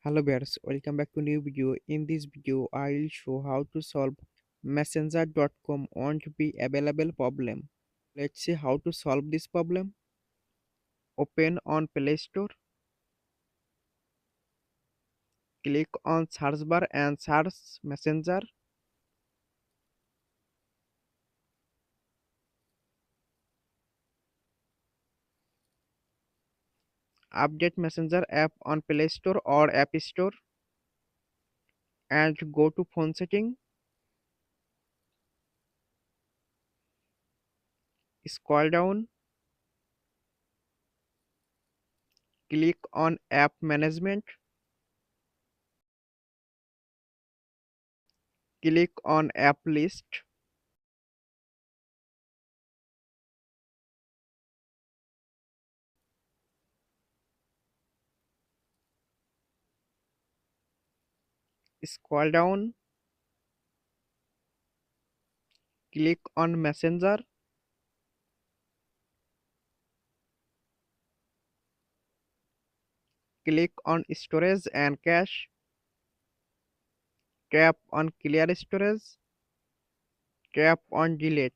Hello bears, welcome back to new video. In this video, I will show how to solve messenger.com won't be available problem. Let's see how to solve this problem. Open on Play Store, click on search bar and search Messenger. Update Messenger app on Play Store or App Store and go to phone setting. Scroll down, click on App Management, click on App List. Scroll down, click on Messenger, click on Storage and Cache, tap on Clear Storage, tap on Delete.